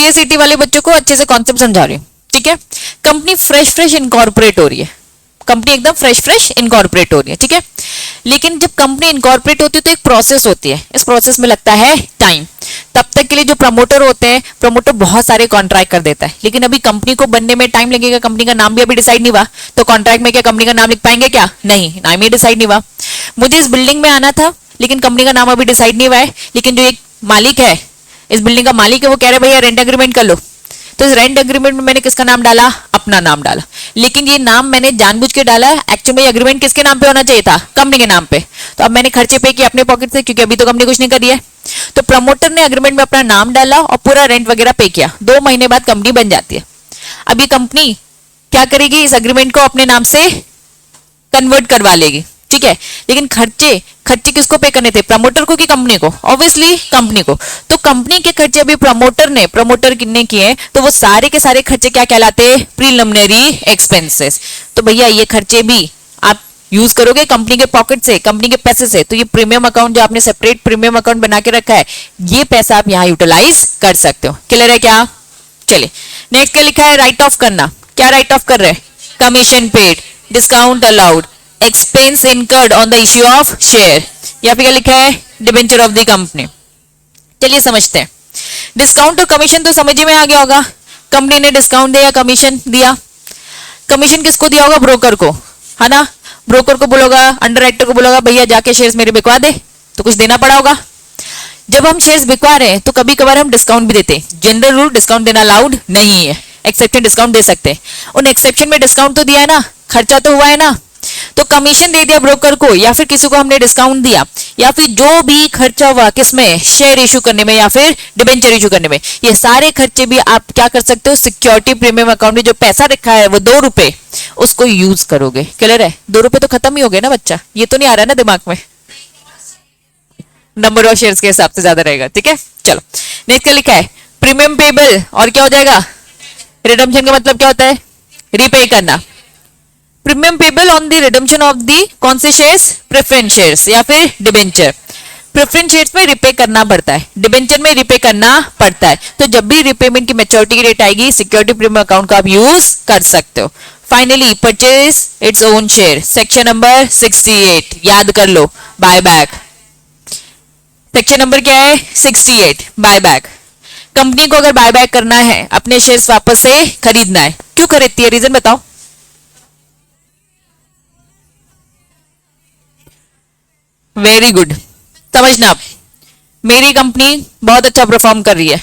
सीएसईटी वाले बच्चों को अच्छे से कॉन्सेप्ट समझा रही हूँ, ठीक है। कंपनी फ्रेश इनकॉर्पोरेट हो रही है, कंपनी एकदम फ्रेश इनकॉर्पोरेट हो रही है, ठीक है। लेकिन जब कंपनी इनकॉर्पोरेट होती है तो एक प्रोसेस होती है, इस प्रोसेस में लगता है टाइम। तब तक के लिए जो प्रमोटर होते हैं, प्रमोटर बहुत सारे कॉन्ट्रैक्ट कर देता है, लेकिन अभी कंपनी को बनने में टाइम लगेगा, कंपनी का नाम भी अभी डिसाइड नहीं हुआ, तो कॉन्ट्रैक्ट में क्या कंपनी का नाम लिख पाएंगे क्या? नहीं, नाम ही डिसाइड नहीं हुआ। मुझे इस बिल्डिंग में आना था, लेकिन कंपनी का नाम अभी डिसाइड नहीं हुआ है, लेकिन जो एक मालिक है, इस बिल्डिंग का मालिक है, वो कह रहे भैया रेंट एग्रीमेंट कर लो। तो इस रेंट एग्रीमेंट में मैंने किसका नाम डाला? अपना नाम डाला, लेकिन ये नाम मैंने जानबूझ के डाला, एक्चुअली में एग्रीमेंट किसके नाम पे होना चाहिए था? कंपनी के नाम पे। तो अब मैंने खर्चे पे किए अपने पॉकेट से, क्योंकि अभी तो कंपनी कुछ नहीं करी है। तो प्रमोटर ने एग्रीमेंट में अपना नाम डाला और पूरा रेंट वगैरह पे किया, 2 महीने बाद कंपनी बन जाती है। अब ये कंपनी क्या करेगी? इस एग्रीमेंट को अपने नाम से कन्वर्ट करवा लेगी, ठीक है। लेकिन खर्चे किसको पे करने थे? प्रमोटर को कि कंपनी को? ऑब्वियसली कंपनी को। तो कंपनी के खर्चे अभी प्रमोटर ने किए, तो वो सारे के सारे खर्चे क्या कहलाते हैं? Preliminary expenses. तो भैया ये खर्चे भी आप यूज करोगे कंपनी के पॉकेट से, कंपनी के पैसे से, तो ये प्रीमियम अकाउंट जो आपने सेपरेट प्रीमियम अकाउंट बना के रखा है, ये पैसा आप यहाँ यूटिलाइज कर सकते हो। क्लियर है क्या? चलिए नेक्स्ट क्या लिखा है? राइट ऑफ करना। क्या राइट ऑफ कर रहे हैं? Commission paid, discount allowed, expense incurred on the issue of share, या फिर क्या लिखा है? Debenture of the company. चलिए समझते हैं। डिस्काउंट और कमीशन तो समझ में आ गया होगा। कंपनी ने डिस्काउंट दिया, कमीशन दिया। कमीशन किसको दिया होगा? ब्रोकर को, है ना। ब्रोकर को बोलोगा, अंडरराइटर को बोलोगा भैया जाके शेयर्स मेरे बिकवा दे, तो कुछ देना पड़ा होगा। जब हम शेयर्स बिकवा रहे हैं तो कभी कभार हम डिस्काउंट भी देते हैं। जनरल रूल डिस्काउंट देना अलाउड नहीं है, एक्सेप्शन डिस्काउंट दे सकते हैं। उन एक्सेप्शन में डिस्काउंट तो दिया है ना, खर्चा तो हुआ है ना। तो कमीशन दे दिया ब्रोकर को, या फिर किसी को हमने डिस्काउंट दिया, या फिर जो भी खर्चा हुआ किसमें? शेयर इशू करने में या फिर डिबेंचर इशू करने में, ये सारे खर्चे भी आप क्या कर सकते हो? सिक्योरिटी प्रीमियम अकाउंट में जो पैसा रखा है वो 2 रुपए, उसको यूज करोगे। क्लियर है? 2 रुपए तो खत्म ही हो गए ना बच्चा, ये तो नहीं आ रहा है ना दिमाग में, नंबर ऑफ शेयर्स के हिसाब से ज्यादा रहेगा, ठीक है। चलो नेक्स्ट क्या लिखा है? प्रीमियम पेबल, और क्या हो जाएगा? रिडम्पशन का मतलब क्या होता है? रीपे करना। Premium payable on the redemption of the कौन से शेयर्स? प्रेफरेंस शेयर्स या फिर डिबेंचर। प्रेफरेंस शेयर्स में रिपे करना पड़ता है, डिबेंचर में रिपे करना पड़ता है। तो जब भी रिपेमेंट की मैच्योरिटी की डेट आएगी, सिक्योरिटी प्रीमियम अकाउंट का आप यूज कर सकते हो। Finally purchase its own share, section number 68 याद कर लो, बाय बैक। सेक्शन नंबर क्या है? 68 बाय बैक। कंपनी को अगर बाय बैक करना है, अपने शेयर्स वापस से खरीदना है, क्यों खरीदती है? रीजन बताओ। वेरी गुड, समझना। आप मेरी कंपनी बहुत अच्छा परफॉर्म कर रही है,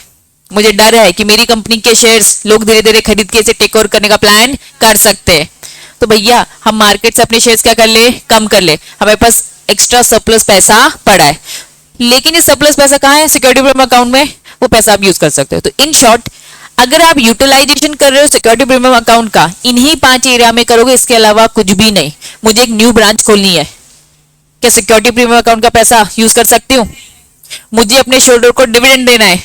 मुझे डर है कि मेरी कंपनी के शेयर्स लोग धीरे धीरे खरीद के इसे टेक ओवर करने का प्लान कर सकते हैं। तो भैया हम मार्केट से अपने शेयर्स क्या कर ले? कम कर ले। हमारे पास एक्स्ट्रा सरप्लस पैसा पड़ा है, लेकिन ये सरप्लस पैसा कहाँ है? सिक्योरिटी प्रीमियम अकाउंट में, वो पैसा आप यूज कर सकते हो। तो इन शॉर्ट, अगर आप यूटिलाइजेशन कर रहे हो सिक्योरिटी प्रीमियम अकाउंट का, इन्हीं 5 एरिया में करोगे, इसके अलावा कुछ भी नहीं। मुझे एक न्यू ब्रांच खोलनी है, क्या सिक्योरिटी प्रीमियम अकाउंट का पैसा यूज कर सकती हूँ? मुझे अपने शोल्डर को डिविडेंड देना है,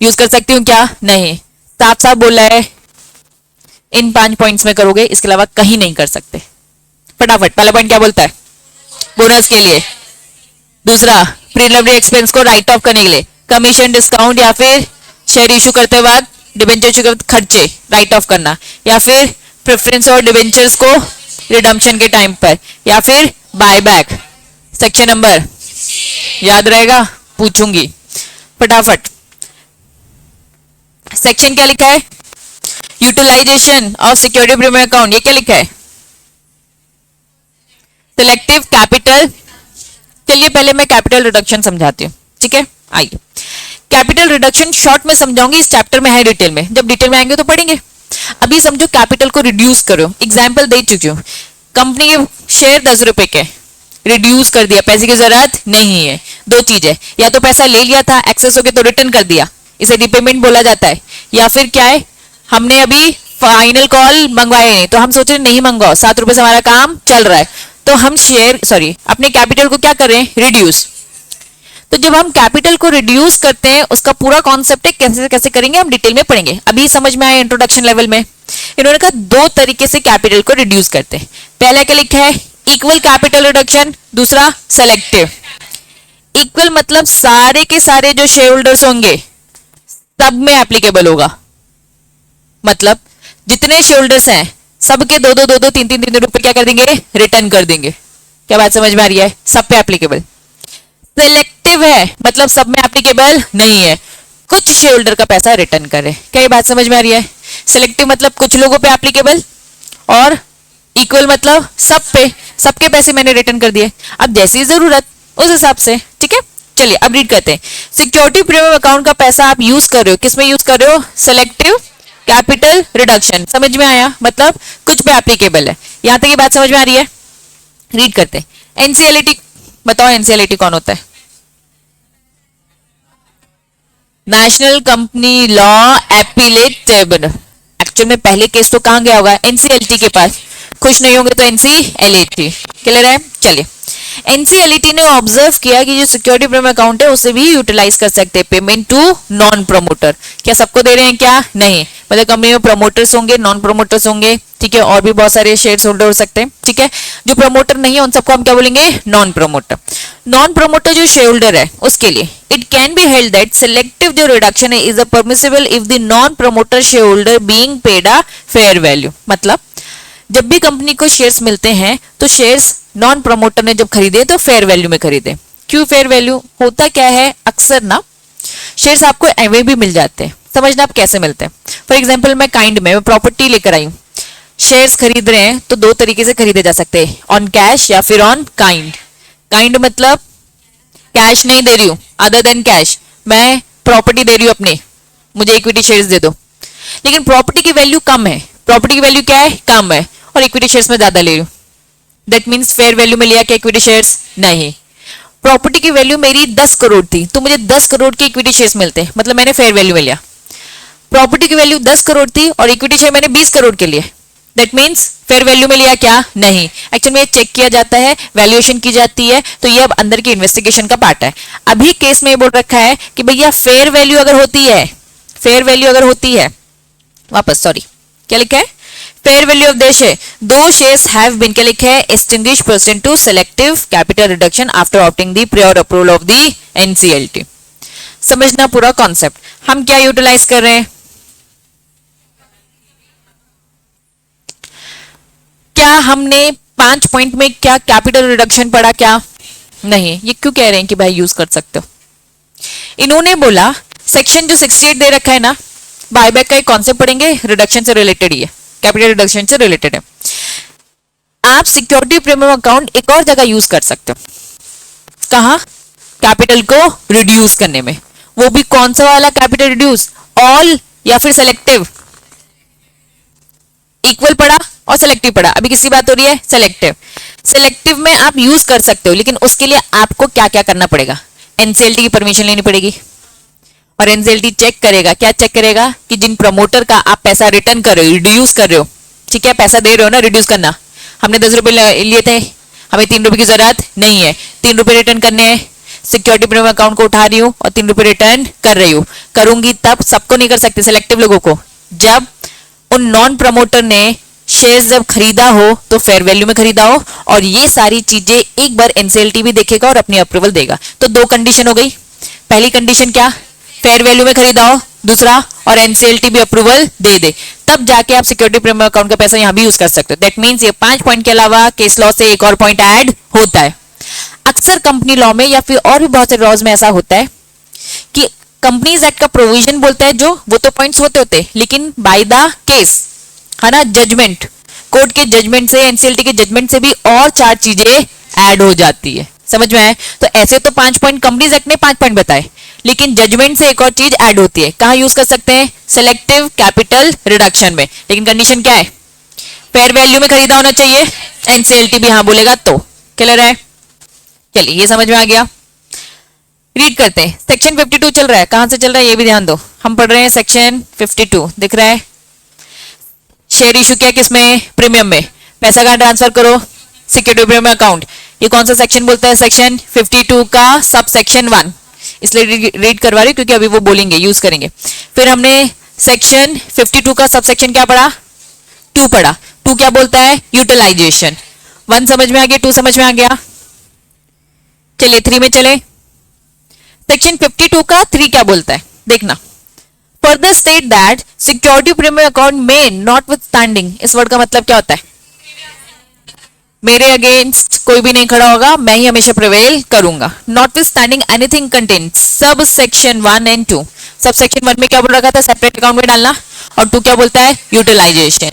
यूज कर सकती हूँ क्या? नहीं। साफ साफ बोला है, इन 5 पॉइंट्स में करोगे, इसके अलावा कहीं नहीं कर सकते। फटाफट पहला पॉइंट क्या बोलता है? बोनस के लिए। दूसरा, प्रीलिमिनरी एक्सपेंस को राइट ऑफ करने के लिए, कमीशन, डिस्काउंट या फिर शेयर इशू करते वक्त, डिबेंचर इशू करते खर्चे राइट ऑफ करना, या फिर प्रेफरेंस और डिबेंचर्स को रिडम्पशन के टाइम पर, या फिर बाय बैक। सेक्शन नंबर याद रहेगा? पूछूंगी फटाफट। सेक्शन क्या लिखा है? Utilization of security premium account, ये क्या लिखा है? Selective capital. चलिए पहले मैं कैपिटल रिडक्शन समझाती हूँ, ठीक है। आइए, कैपिटल रिडक्शन शॉर्ट में समझाऊंगी, इस चैप्टर में है डिटेल में, जब डिटेल में आएंगे तो पढ़ेंगे। अभी समझो कैपिटल को रिड्यूस करो। एग्जाम्पल दे चुकी हूँ, कंपनी के शेयर 10 रुपए के, रिड्यूस कर दिया, पैसे की जरूरत नहीं है। 2 चीज है, या तो पैसा ले लिया था, एक्सेस हो गया तो रिटर्न कर दिया, इसे रिपेमेंट बोला जाता है, या फिर क्या है, हमने अभी फाइनल कॉल मंगवाए हैं, तो हम सोच रहे नहीं मंगवाओ, 7 रुपए से हमारा काम चल रहा है, तो हम अपने कैपिटल को क्या कर रहे हैं? रिड्यूस। तो जब हम कैपिटल को रिड्यूस करते हैं, उसका पूरा कॉन्सेप्ट है, कैसे कैसे करेंगे हम डिटेल में पढ़ेंगे। अभी समझ में आया इंट्रोडक्शन लेवल में। इन्होंने कहा 2 तरीके से कैपिटल को रिड्यूस करते हैं। पहला क्या लिखा है? इक्वल कैपिटल रिडक्शन, दूसरा सेलेक्टिव। इक्वल मतलब सारे के सारे जो शेयर होल्डर्स होंगे, सब में एप्लीकेबल होगा। मतलब जितने शेयर होल्डर्स हैं सबके दो दो तीन रुपए क्या कर देंगे, रिटर्न कर देंगे। क्या बात समझ में आ रही है? सब पे एप्लीकेबल। सेलेक्टिव है मतलब सब में एप्लीकेबल नहीं है, कुछ शेयर होल्डर का पैसा रिटर्न करे। क्या ये बात समझ में आ रही है? सेलेक्टिव मतलब कुछ लोगों पे एप्लीकेबल, और इक्वल मतलब सब पे, सबके पैसे मैंने रिटर्न कर दिए, अब जैसी जरूरत उस हिसाब से। ठीक है, चलिए अब रीड करते हैं। सिक्योरिटी प्रीमियम अकाउंट का पैसा आप यूज कर रहे हो, किसमें यूज कर रहे हो? Selective capital reduction. समझ में आया? मतलब कुछ पे एप्लीकेबल है। यहां तक ये बात समझ में आ रही है? रीड करते हैं। एनसीएलटी, बताओ एनसीएलटी कौन होता है? National company law appellate tribunal. Actual में पहले केस तो कहां गया होगा? एनसीएलटी के पास। खुश नहीं होंगे तो एनसीएलटी। क्लियर है? चलिए, एनसीएलटी ने ऑब्जर्व किया कि जो सिक्योरिटी प्रीमियम अकाउंट है उसे भी यूटिलाइज कर सकते हैं पेमेंट टू नॉन प्रमोटर। क्या सबको दे रहे हैं? क्या नहीं, मतलब कंपनी में प्रमोटर्स होंगे, नॉन प्रमोटर्स होंगे, ठीक है, और भी बहुत सारे शेयर होल्डर हो सकते हैं। ठीक है, जो प्रमोटर नहीं है उन सबको हम क्या बोलेंगे? Non promoter. नॉन प्रमोटर जो शेयर होल्डर है उसके लिए it can be held that selective जो रिडक्शन है is a permissible if the non promoter share holder being paid a fair value. मतलब जब भी कंपनी को शेयर्स मिलते हैं तो शेयर्स नॉन प्रमोटर ने जब खरीदे तो फेयर वैल्यू में खरीदे। क्यों फेयर वैल्यू? होता क्या है अक्सर ना, शेयर्स आपको एवे भी मिल जाते हैं। समझना आप कैसे मिलते हैं। फॉर एग्जाम्पल मैं काइंड में प्रॉपर्टी लेकर आई हूं, शेयर्स खरीद रहे हैं तो दो तरीके से खरीदे जा सकते हैं, ऑन कैश या फिर ऑन काइंड। काइंड मतलब कैश नहीं दे रही हूं, अदर देन कैश, मैं प्रॉपर्टी दे रही हूं अपनी, मुझे इक्विटी शेयर्स दे दो। लेकिन प्रॉपर्टी की वैल्यू कम है, प्रॉपर्टी की वैल्यू क्या है? कम है, और इक्विटी शेयर्स में ज्यादा ले रही हूं। दैट मीन्स फेयर वैल्यू में लिया क्या इक्विटी शेयर्स? नहीं। प्रॉपर्टी की वैल्यू मेरी 10 करोड़ थी तो मुझे 10 करोड़ के इक्विटी शेयर्स मिलते, मतलब मैंने फेयर वैल्यू में लिया। प्रॉपर्टी की वैल्यू 10 करोड़ थी और इक्विटी शेयर मैंने 20 करोड़ के लिए, दैट मीन्स फेयर वैल्यू में लिया क्या? नहीं। एक्चुअल में ये चेक किया जाता है, वैल्यूएशन की जाती है, तो ये अब अंदर की इन्वेस्टिगेशन का पार्ट है। अभी केस में ये बोल रखा है कि भैया फेयर वैल्यू अगर होती है, फेयर वैल्यू अगर होती है, वापस सॉरी क्या लिखा है? Fair value of the share, those shares have been, क्या लिखा है? Extinguish person to selective capital reduction after opting the prior approval of the NCLT. समझना पूरा कॉन्सेप्ट। हम क्या यूटिलाइज कर रहे हैं? क्या हमने 5 पॉइंट में क्या कैपिटल रिडक्शन पढ़ा? क्या नहीं। ये क्यों कह रहे हैं कि भाई यूज कर सकते हो? इन्होंने बोला सेक्शन जो 68 दे रखा है ना, बायबैक का एक कॉन्सेप्ट पढ़ेंगे, रिडक्शन से रिलेटेड ही है, कैपिटल रिडक्शन से रिलेटेड है। आप सिक्योरिटी प्रीमियम अकाउंट एक और जगह यूज कर सकते हो। कहां? कैपिटल को रिड्यूस करने में। वो भी कौन सा वाला कैपिटल रिड्यूस? ऑल या फिर सेलेक्टिव? इक्वल पढ़ा और सेलेक्टिव पढ़ा, अभी किसकी बात हो रही है? सेलेक्टिव। सेलेक्टिव में आप यूज कर सकते हो, लेकिन उसके लिए आपको क्या क्या करना पड़ेगा? एनसीएलटी की परमिशन लेनी पड़ेगी, और एनसीएलटी चेक करेगा, क्या चेक करेगा? कि जिन प्रमोटर का आप पैसा रिटर्न कर रहे हो, रिड्यूस कर रहे हो, ठीक है, पैसा दे रहे हो ना, रिड्यूस करना, हमने 10 रुपए लिए थे, हमें 3 रुपए की जरूरत नहीं है, 3 रुपए रिटर्न करने हैं, सिक्योरिटी प्रीमियम अकाउंट को उठा रही हूँ और 3 रुपए रिटर्न कर रही हूँ। करूंगी तब, सबको नहीं कर सकते, सिलेक्टिव लोगों को, जब उन नॉन प्रमोटर ने शेयर्स जब खरीदा हो तो फेयर वैल्यू में खरीदा हो, और ये सारी चीजें एक बार एनसीएलटी भी देखेगा और अपनी अप्रूवल देगा। तो दो कंडीशन हो गई। पहली कंडीशन क्या? फेयर वैल्यू में खरीदा हो, दूसरा और एनसीएलटी भी अप्रूवल दे दे, तब जाके आप सिक्योरिटी प्रीमियम अकाउंट का पैसा यहां भी यूज कर सकते हो। दैट मींस ये 5 पॉइंट के अलावा केस लॉ से एक और पॉइंट ऐड होता है। अक्सर कंपनी लॉ में या फिर और भी बहुत से लॉज में ऐसा होता है कि कंपनीज एक्ट का प्रोविजन बोलता है जो, वो तो पॉइंट्स होते लेकिन बाय द केस, है ना, जजमेंट, कोर्ट के जजमेंट से, एनसीएलटी के जजमेंट से भी और 4 चीजें ऐड हो जाती है। समझ में आए? तो ऐसे तो 5 पॉइंट कंपनीज एक्ट ने 5 पॉइंट बताए, लेकिन जजमेंट से एक और चीज ऐड होती है। कहां यूज कर सकते हैं? सेलेक्टिव कैपिटल रिडक्शन में। लेकिन कंडीशन क्या है? फेयर वैल्यू में खरीदा होना चाहिए, एनसीएलटी भी हाँ बोलेगा तो। क्लियर है? चलिए, ये समझ में आ गया। रीड करते हैं। सेक्शन 52 चल रहा है, कहां से चल रहा है ये भी ध्यान दो। हम पढ़ रहे हैं सेक्शन 52, दिख रहा है? शेयर इशू किया किसमें? प्रीमियम में। पैसा कहां ट्रांसफर करो? Security premium account. ये कौन सा सेक्शन बोलता है? सेक्शन 52 का सब सेक्शन 1, इसलिए रीड करवा रही हूं क्योंकि अभी वो बोलेंगे, यूज करेंगे। फिर हमने सेक्शन 52 का सब सेक्शन क्या पढ़ा? 2 पढ़ा। 2 क्या बोलता है? यूटिलाइजेशन। 1 समझ में आ गया, 2 समझ में आ गया। चलिए 3 में चले। सेक्शन 52 का 3 क्या बोलता है? देखना, state that security premium account में नॉट विथ स्टैंडिंग, इस वर्ड का मतलब क्या होता है? मेरे अगेंस्ट कोई भी नहीं खड़ा होगा, मैं ही हमेशा प्रिवेल करूंगा। Not with standing anything contain sub section 1 and 2। Sub section 1 में क्या बोल रखा था? सेपरेट अकाउंट में डालना, और 2 क्या बोलता है? यूटिलाइजेशन।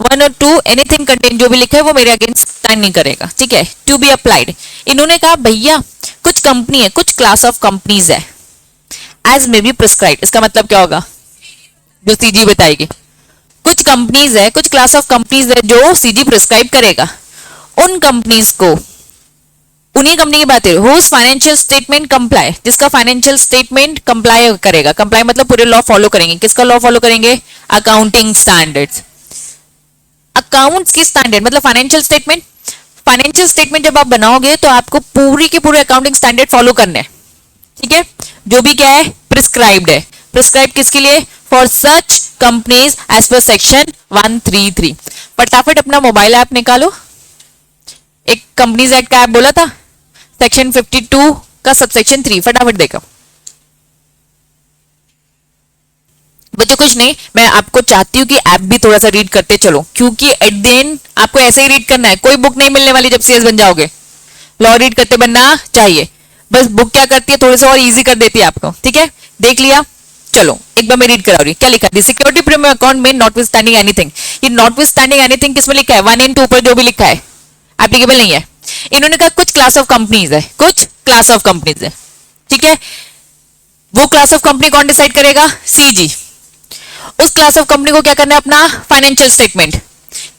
1 और 2 एनीथिंग कंटेन जो भी लिखा है वो मेरे अगेंस्ट स्टैंड नहीं करेगा, ठीक है। टू बी अप्लाइड, इन्होंने कहा भैया कुछ कंपनी है, कुछ क्लास ऑफ कंपनीज है, एज मे बी प्रिस्क्राइब, इसका मतलब क्या होगा? जो सीजी बताएगी। कुछ कंपनीज है, कुछ क्लास ऑफ कंपनीज है जो सीजी प्रिस्क्राइब करेगा। उन कंपनीज को, उन्हीं कंपनी की बात है, हुज फाइनेंशियल स्टेटमेंट कंप्लाई, जिसका फाइनेंशियल स्टेटमेंट कंप्लाई करेगा। कंप्लाई मतलब पूरे लॉ फॉलो करेंगे। किसका लॉ फॉलो करेंगे? Accounting standards. अकाउंट्स की स्टैंडर्ड मतलब फाइनेंशियल स्टेटमेंट। फाइनेंशियल स्टेटमेंट जब आप बनाओगे तो आपको पूरी के पूरे अकाउंटिंग स्टैंडर्ड फॉलो करने हैं, ठीक है। जो भी क्या है? प्रिस्क्राइब्ड है। प्रिस्क्राइब किसके लिए? For such companies as per section 133। फटाफट अपना मोबाइल ऐप निकालो, एक कंपनीज एक्ट का ऐप बोला था, सेक्शन 52 का सबसेक्शन 3, फटाफट देखो बच्चों। कुछ नहीं, मैं आपको चाहती हूँ कि ऐप भी थोड़ा सा रीड करते चलो, क्योंकि एट द एंड आपको ऐसे ही रीड करना है, कोई बुक नहीं मिलने वाली जब सीएस बन जाओगे। लॉ रीड करते बनना चाहिए। बस बुक क्या करती है? थोड़ी सा और इजी कर देती है आपको, ठीक है। देख लिया, चलो एक बार मैं रीड करा रही हूँ। क्या लिखा है? सिक्योरिटी प्रीमियम अकाउंट में नॉट विथ स्टैंडिंग एनीथिंग। ये नॉट विथ स्टैंडिंग एनीथिंग किसमें लिखा है? 1 एंड 2 पर जो भी लिखा है एप्लीकेबल नहीं है। इन्होंने कहा कुछ क्लास ऑफ कंपनीज है, कुछ क्लास ऑफ कंपनीज है, ठीक है। वो क्लास ऑफ कंपनी कौन डिसाइड करेगा? सीजी। उस क्लास ऑफ कंपनी को क्या करना है? अपना फाइनेंशियल स्टेटमेंट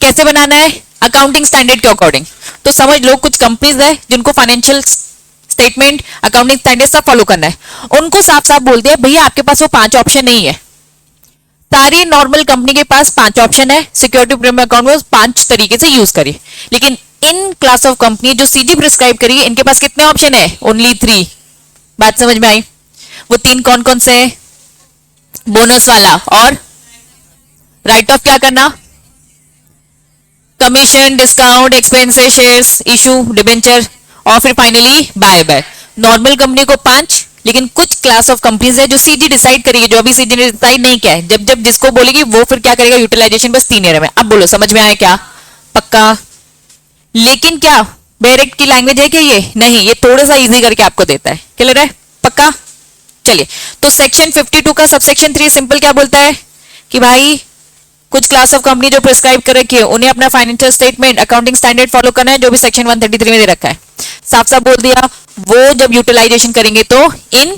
कैसे बनाना है? अकाउंटिंग स्टैंडर्ड के अकॉर्डिंग। तो समझ लो कुछ कंपनीज है जिनको फाइनेंशियल स्टेटमेंट, अकाउंटिंग स्टैंडर्ड सब फॉलो करना है। उनको साफ साफ बोल दिया भैया आपके पास वो 5 ऑप्शन नहीं है। सारी नॉर्मल कंपनी के पास 5 ऑप्शन है, सिक्योरिटी प्रीमियम अकाउंट में 5 तरीके से यूज करिए। लेकिन इन क्लास ऑफ कंपनी जो सीजी प्रिस्क्राइब करिए, इनके पास कितने ऑप्शन है? ओनली 3। बात समझ में आई? वो 3 कौन कौन से है? बोनस वाला और राइट ऑफ क्या करना? Commission, discount, expenses, shares, issue, debenture, और फिर finally buy back. Normal company को 5, लेकिन कुछ क्लास ऑफ कंपनीज है जो सीजी डिसाइड करेगी, जो अभी सीजी ने डिसाइड नहीं किया है। जब जब जिसको बोलेगी वो फिर क्या करेगा? यूटिलाइजेशन। बस 3 एरिया में। अब बोलो समझ में आया क्या? पक्का? लेकिन क्या डायरेक्ट की लैंग्वेज है क्या ये? नहीं, ये थोड़ा सा इजी करके आपको देता है। क्लियर है? पक्का? चलिए, तो सेक्शन 52 का सबसेक्शन 3 सिंपल क्या बोलता है कि भाई कुछ क्लास ऑफ कंपनी जो प्रिस्क्राइब कर रखी है उन्हें अपना financial statement, accounting standard follow करना है, जो भी सेक्शन 133 में दे रखा है। साफ साफ बोल दिया। वो जब यूटिलाइजेशन करेंगे तो इन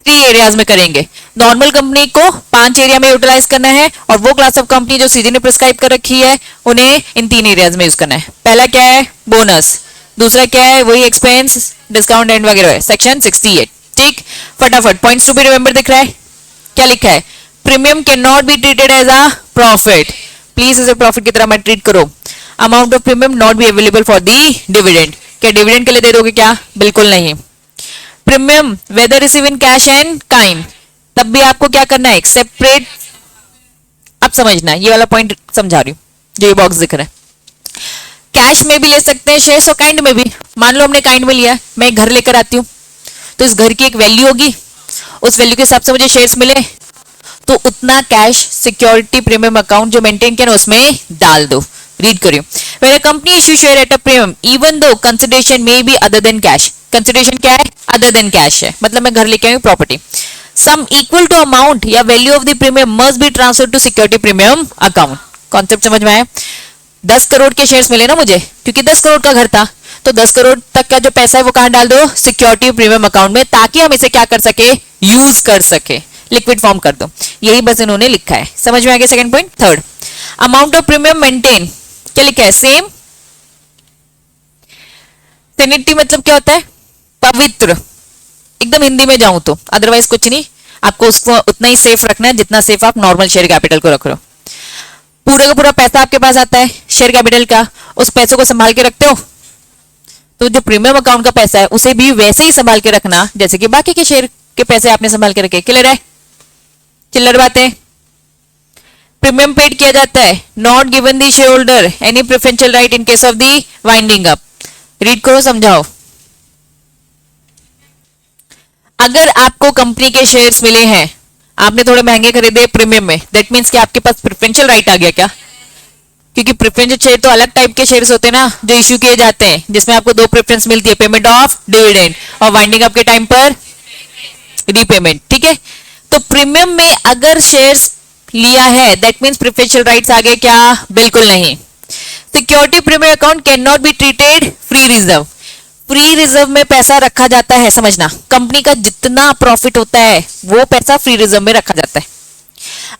3 एरियाज में करेंगे। नॉर्मल कंपनी को 5 एरिया में यूटिलाइज करना है, और वो क्लास ऑफ कंपनी जो सीजी ने प्रिस्क्राइब कर रखी है उन्हें इन 3 एरियाज में यूज करना है। पहला क्या है? बोनस। दूसरा क्या है? वही एक्सपेंस, डिस्काउंट एंड वगैरह है, सेक्शन 68। ठीक, फटाफट पॉइंट्स टू बी रिमेंबर दिख रहा है? क्या लिखा है? Premium can not be treated as a profit. Please इसे प्रॉफिट की तरह मत ट्रीट करो। Amount of premium not be available for the dividend. क्या डिविडेंड के लिए दे दोगे क्या? बिल्कुल नहीं। Premium whether received in cash and kind, तब भी आपको क्या करना है? एक सेपरेट। अब समझना, ये वाला पॉइंट समझा रही हूँ जो ये बॉक्स दिख रहा है। कैश में भी ले सकते हैं शेयर्स, और काइंड में भी। मान लो हमने काइंड में लिया, मैं एक घर लेकर आती हूँ, तो इस घर की एक वैल्यू होगी, उस वैल्यू के हिसाब से मुझे शेयर्स मिले, तो उतना कैश सिक्योरिटी प्रीमियम अकाउंट जो मेंटेन किया उसमें डाल दो। रीड करियो। When a company issue share at a premium even though consideration may be other than cash. Consideration क्या है? अदर देन कैश है, मतलब मैं घर लेके आई property. Sum equal to amount या value of the premium must be transfer to security premium account. Concept समझ में आया? 10 करोड़ के शेयर्स मिले ना मुझे, क्योंकि 10 करोड़ का घर था, तो 10 करोड़ तक का जो पैसा है वो कहां डाल दो? सिक्योरिटी प्रीमियम अकाउंट में, ताकि हम इसे क्या कर सके? यूज कर सके, लिक्विड फॉर्म कर दो। यही बस इन्होंने लिखा है। समझ में आ गया? Second point. Third, amount of premium maintain, क्या लिखा है? सेम। सेनिटी मतलब क्या होता है? पवित्र। एकदम हिंदी में जाऊं तो, अदरवाइज कुछ नहीं, आपको उसको उतना ही सेफ रखना है जितना सेफ आप नॉर्मल शेयर कैपिटल को रख रहे हो। पूरा का पूरा पैसा आपके पास आता है शेयर कैपिटल का, उस पैसे को संभाल के रखते हो, तो जो प्रीमियम अकाउंट का पैसा है उसे भी वैसे ही संभाल के रखना जैसे कि बाकी के शेयर के पैसे आपने संभाल के रखे। क्लियर है? चिल्लर बातें। प्रीमियम पेड किया जाता है, not given the share holder any preferential right in case of the winding up. Read करो, समझाओ। अगर आपको कंपनी के शेयर्स मिले हैं, आपने थोड़े महंगे खरीदे प्रीमियम में, दैट मीन्स कि आपके पास प्रेफरेंशियल राइट आ गया क्या? क्योंकि प्रेफरेंशियल शेयर तो अलग टाइप के शेयर्स होते हैं ना जो इश्यू किए जाते हैं, जिसमें आपको दो प्रेफरेंस मिलती है, पेमेंट ऑफ डिविडेंड और वाइंडिंग अप के टाइम पर रीपेमेंट, ठीक है। तो प्रीमियम में अगर शेयर्स लिया है दैट मीन्स प्रेफरेंशियल राइट्स आ गए क्या? बिल्कुल नहीं। Security premium account can not be treated free reserve. Free reserve में पैसा रखा जाता है, समझना, कंपनी का जितना प्रॉफिट होता है वो पैसा फ्री रिजर्व में रखा जाता है।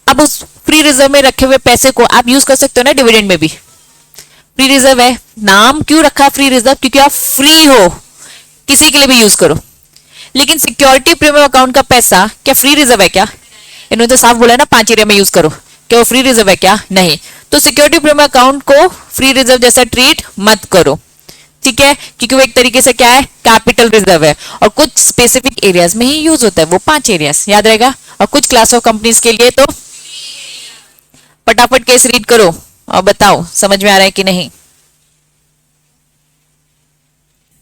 अब उस फ्री रिजर्व में रखे हुए पैसे को आप यूज कर सकते हो ना डिविडेंड में भी। फ्री रिजर्व है, नाम क्यों रखा फ्री रिजर्व? क्योंकि आप फ्री हो, किसी के लिए भी यूज करो। लेकिन सिक्योरिटी प्रीमियम अकाउंट का पैसा क्या फ्री रिजर्व है क्या? इन्होंने तो साफ बोला है ना 5 एरिया में यूज करो, क्या वो फ्री रिजर्व है क्या? नहीं। तो सिक्योरिटी प्रीमियम अकाउंट को फ्री रिजर्व जैसा ट्रीट मत करो, ठीक है, क्योंकि वो एक तरीके से क्या है, कैपिटल रिजर्व है और कुछ स्पेसिफिक एरियाज में ही यूज होता है, वो 5 एरियाज याद रहेगा। और कुछ क्लास ऑफ कंपनीज के लिए तो फटाफट केस रीड करो और बताओ समझ में आ रहा है कि नहीं।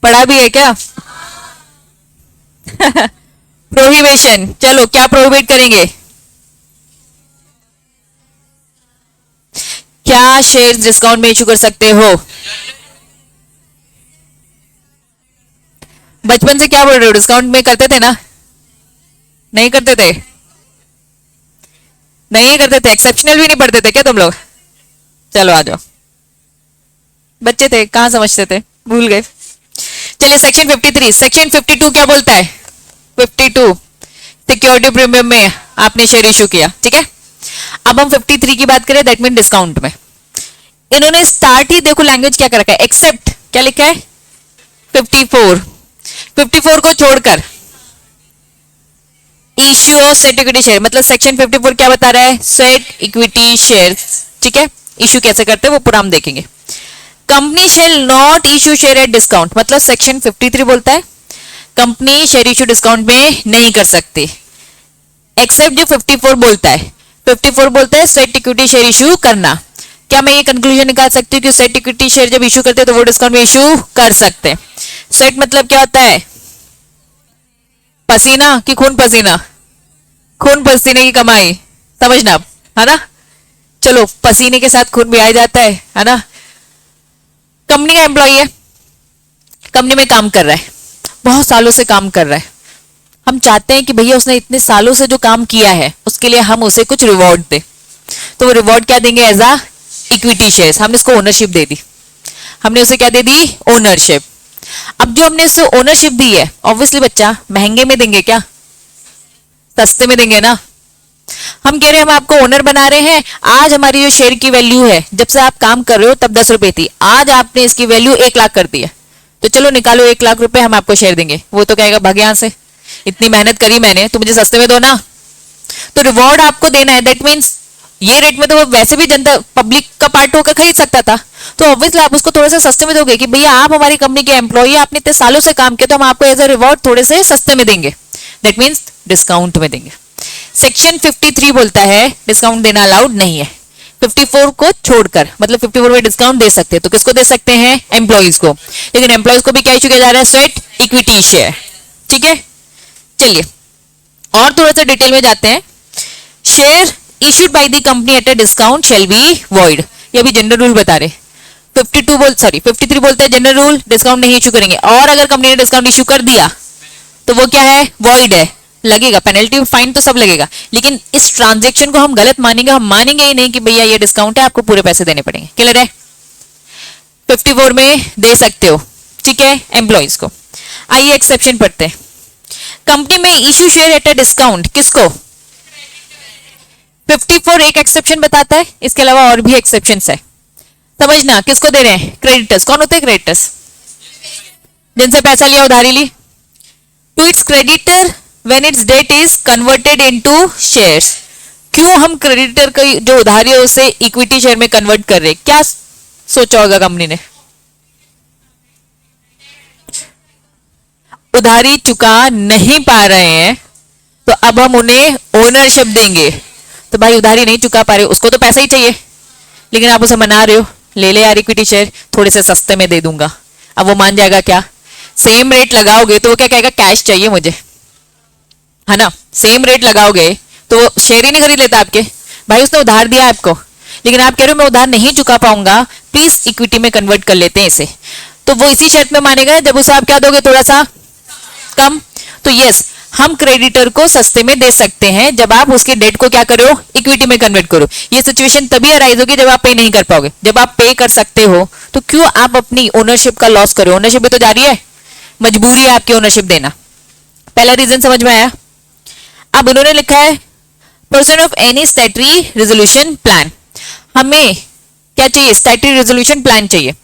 पढ़ा भी है क्या? प्रोहिबिशन, चलो क्या प्रोहिबिट करेंगे? क्या शेयर डिस्काउंट में इशू कर सकते हो? बचपन से क्या बोल रहे हो, डिस्काउंट में करते थे ना? नहीं करते थे? नहीं करते थे, एक्सेप्शनल भी नहीं पढ़ते थे क्या तुम लोग? चलो आ जाओ, बच्चे थे कहां समझते थे, भूल गए। चलिए सेक्शन 53, सेक्शन 52 क्या बोलता है? 52 सिक्योरिटी प्रीमियम में आपने शेयर इशू किया, ठीक है। अब हम 53 की बात करें, दैट मीन डिस्काउंट में। इन्होंने स्टार्ट ही देखो लैंग्वेज क्या कर रखा है, एक्सेप्ट, क्या लिखा है? 54 को छोड़कर issue of set equity share, मतलब सेक्शन 54 क्या बता रहा है? सेट इक्विटी शेयर, ठीक है। इश्यू कैसे करते हैं वो पूरा हम देखेंगे। Company shall not issue share at discount, मतलब सेक्शन 53 बोलता है कंपनी शेयर इश्यू डिस्काउंट में नहीं कर सकती, एक्सेप्ट जो 54 बोलता है। 54 बोलता है सेट इक्विटी शेयर इशू करना। क्या मैं ये कंक्लूजन निकाल सकती हूँ कि सेट इक्विटी शेयर जब इशू करते हैं तो वो डिस्काउंट में इशू कर सकते हैं? सेट मतलब क्या होता है? पसीना कि खून पसीना? खून पसीने की कमाई, समझना है ना। चलो पसीने के साथ खून भी आ जाता है ना। कंपनी का एम्प्लॉय है, कंपनी में काम कर रहा है, बहुत सालों से काम कर रहा है। हम चाहते हैं कि भैया उसने इतने सालों से जो काम किया है उसके लिए हम उसे कुछ रिवॉर्ड दे। तो वो रिवॉर्ड क्या देंगे? As a equity shares. हमने इसको ओनरशिप दे दी, हमने उसे क्या दे दी? ओनरशिप। अब जो हमने उसे ओनरशिप दी है, ऑब्वियसली बच्चा महंगे में देंगे क्या? सस्ते में देंगे ना। हम कह रहे हैं हम आपको ओनर बना रहे हैं, आज हमारी जो शेयर की वैल्यू है, जब से आप काम कर रहे हो तब 10 रुपए थी, आज आपने इसकी वैल्यू 1 लाख कर दी है, तो चलो निकालो 1 लाख रुपए हम आपको शेयर देंगे। वो तो कहेगा भाग यहां से, इतनी मेहनत करी मैंने तो मुझे सस्ते में दो ना। तो रिवॉर्ड आपको देना है, दैट मीन्स ये रेट में तो वो वैसे भी जनता पब्लिक का पार्ट होकर खरीद सकता था, तो ऑब्वियसली आप उसको थोड़े से सस्ते में दोगे कि भैया आप हमारी कंपनी के एम्प्लॉई, आपने इतने सालों से काम किया तो हम आपको एज अ रिवॉर्ड थोड़े से सस्ते में देंगे, दैट मीन्स डिस्काउंट में देंगे। सेक्शन 53 बोलता है डिस्काउंट देना अलाउड नहीं है, 54 को छोड़कर, मतलब 54 में डिस्काउंट दे सकते हैं, तो किसको दे सकते हैं? एम्प्लॉइज को। लेकिन एम्प्लॉइज को भी क्या इशू किया जा रहा है? स्वेट इक्विटी शेयर, ठीक है। चलिए और थोड़ा सा डिटेल में जाते हैं। Share issued by the company at a discount shall be void, ये अभी जनरल रूल बता रहे। 53 बोलता है जनरल रूल, डिस्काउंट नहीं इशू करेंगे, और अगर कंपनी ने डिस्काउंट इशू कर दिया तो वो क्या है? वॉइड है, लगेगा पेनल्टी फाइन तो सब लगेगा, लेकिन इस ट्रांजैक्शन को हम गलत मानेंगे, हम मानेंगे ही नहीं कि भैया ये डिस्काउंट है, आपको पूरे पैसे देने पड़ेंगे। क्लियर है? 54 में दे सकते हो, ठीक है, एम्प्लॉइज को। आइए एक्सेप्शन पढ़ते हैं। कंपनी में issue share at a discount, किसको? 54 एक एक्सेप्शन बताता है, इसके अलावा और भी एक्सेप्शंस है, समझना। किसको दे रहे हैं? क्रेडिटर्स। कौन होते हैं क्रेडिटर्स? जिनसे पैसा लिया, उधारी ली। To its creditor when its debt is converted into shares। क्यों हम क्रेडिटर की जो उधारी है उसे इक्विटी शेयर में कन्वर्ट कर रहे? क्या सोचा होगा कंपनी ने? उधारी चुका नहीं पा रहे हैं तो अब हम उन्हें ओनरशिप देंगे। तो भाई उधारी नहीं चुका पा रहे, उसको तो पैसा ही चाहिए, लेकिन आप उसे मना रहे हो, ले ले यार इक्विटी शेयर, थोड़े से सस्ते में दे दूंगा। अब वो मान जाएगा क्या? सेम रेट लगाओगे तो वो क्या कहेगा? कैश चाहिए मुझे, है ना। सेम रेट लगाओगे तो वो शेयर ही नहीं खरीद लेता आपके। भाई उसने उधार दिया आपको, लेकिन आप कह रहे हो मैं उधार नहीं चुका पाऊंगा, प्लीज इक्विटी में कन्वर्ट कर लेते हैं इसे, तो वो इसी शर्त में मानेगा जब उसे आप क्या दोगे, थोड़ा सा कम। तो यस, हम क्रेडिटर को सस्ते में दे सकते हैं जब आप उसके डेट को क्या करो, इक्विटी में कन्वर्ट करो। ये सिचुएशन तभी अराइज होगी जब आप पे नहीं कर पाओगे। जब आप पे कर सकते हो तो क्यों आप अपनी ओनरशिप का लॉस करो? ओनरशिप भी तो जा रही है, मजबूरी है आपकी ओनरशिप देना। पहला रीजन समझ में आया। अब उन्होंने लिखा है person of any statutory resolution plan. हमें क्या चाहिए, स्टैट्यूटरी रेजोल्यूशन प्लान चाहिए।